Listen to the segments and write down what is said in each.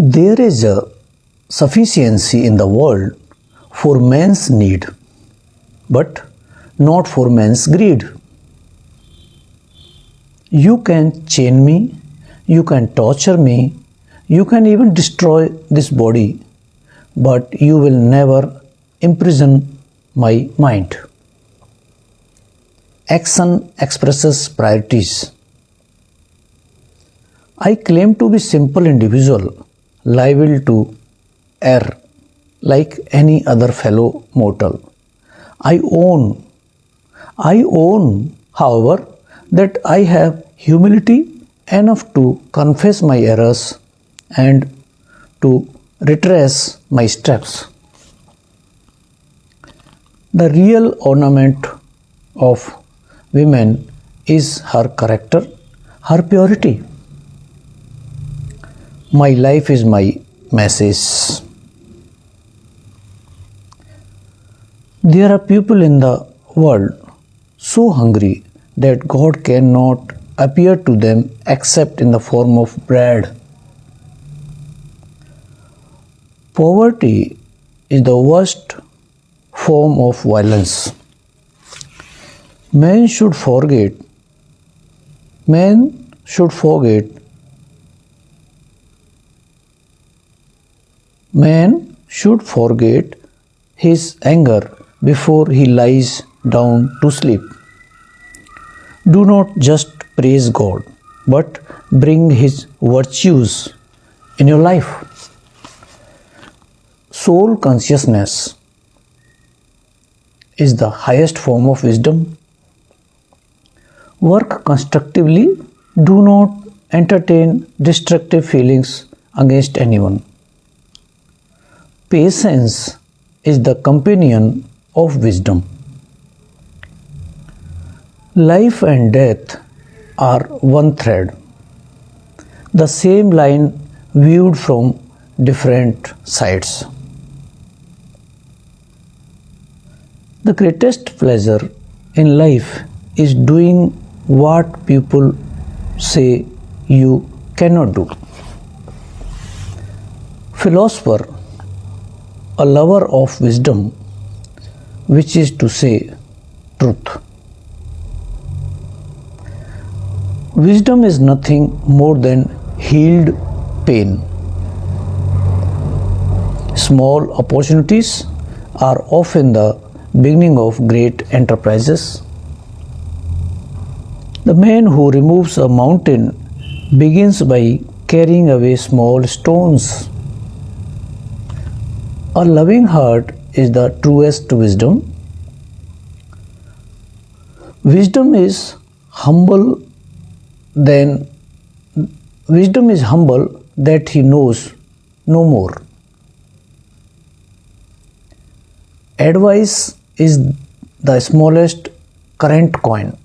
There is a sufficiency in the world for man's need, but not for man's greed. You can chain me, you can torture me, you can even destroy this body, but you will never imprison my mind. Action expresses priorities. I claim to be simple individual, liable to err like any other fellow mortal. I own, however, that I have humility enough to confess my errors and to retrace my steps. The real ornament of women is her character, her purity. My life is my message. There are people in the world so hungry that God cannot appear to them except in the form of bread. Poverty is the worst form of violence. Man should forget his anger before he lies down to sleep. Do not just praise God, but bring his virtues in your life. Soul consciousness is the highest form of wisdom. Work constructively. Do not entertain destructive feelings against anyone. Patience is the companion of wisdom. Life and death are one thread, the same line viewed from different sides. The greatest pleasure in life is doing what people say you cannot do. Philosopher, a lover of wisdom, which is to say, truth. Wisdom is nothing more than healed pain. Small opportunities are often the beginning of great enterprises. The man who removes a mountain begins by carrying away small stones. A loving heart is the truest wisdom. Wisdom is humble that he knows no more. Advice is the smallest current coin.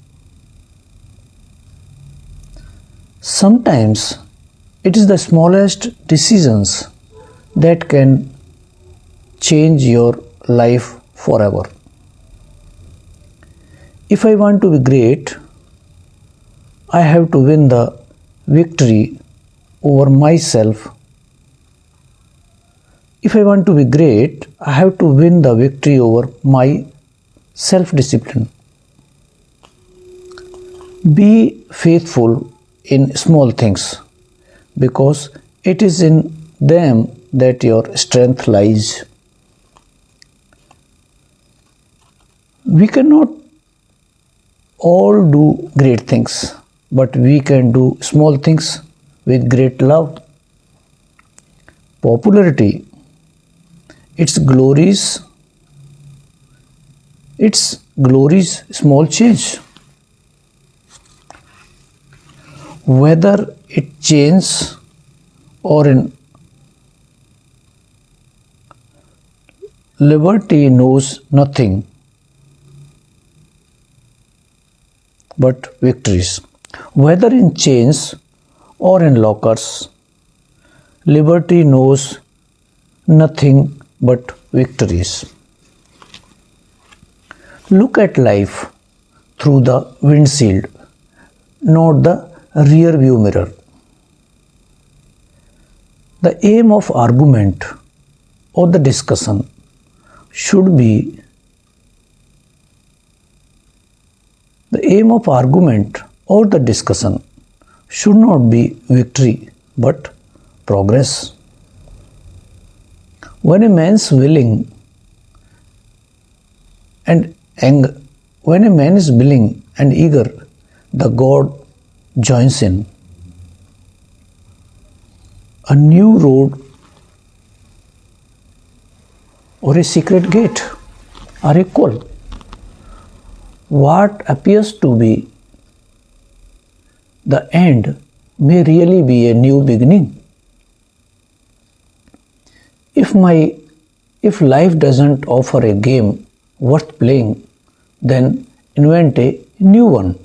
Sometimes it is the smallest decisions that can change your life forever. If I want to be great, I have to win the victory over myself. If I want to be great, I have to win the victory over my self-discipline. Be faithful in small things, because it is in them that your strength lies. We cannot all do great things, but we can do small things with great love. Popularity, its glories, small change. Whether it changes or in liberty knows nothing but victories. Whether in chains or in lockers, liberty knows nothing but victories. Look at life through the windshield, not the rear view mirror. The aim of argument or the discussion should be should not be victory but progress. When a man is willing and eager, the God joins in. A new road or a secret gate are equal. What appears to be the end may really be a new beginning. If life doesn't offer a game worth playing, then invent a new one.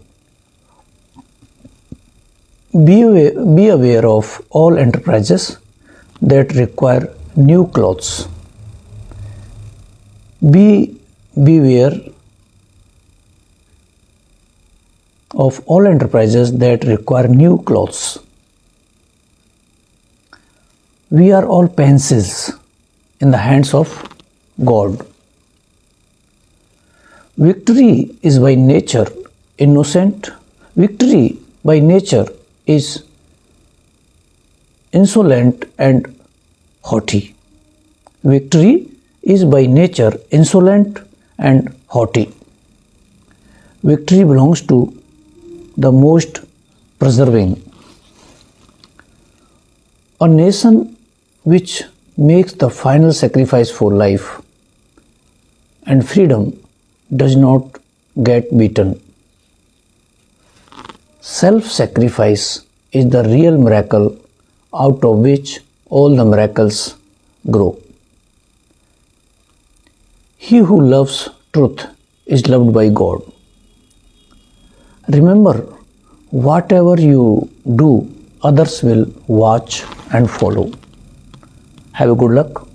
Be aware of all enterprises that require new clothes. Beware of all enterprises that require new clothes. We are all pencils in the hands of God. Victory is by nature innocent. Victory by nature is insolent and haughty. Victory is by nature insolent and haughty. Victory belongs to the most persevering. A nation which makes the final sacrifice for life and freedom does not get beaten. Self-sacrifice is the real miracle out of which all the miracles grow. He who loves truth is loved by God. Remember, whatever you do, others will watch and follow. Have a good luck.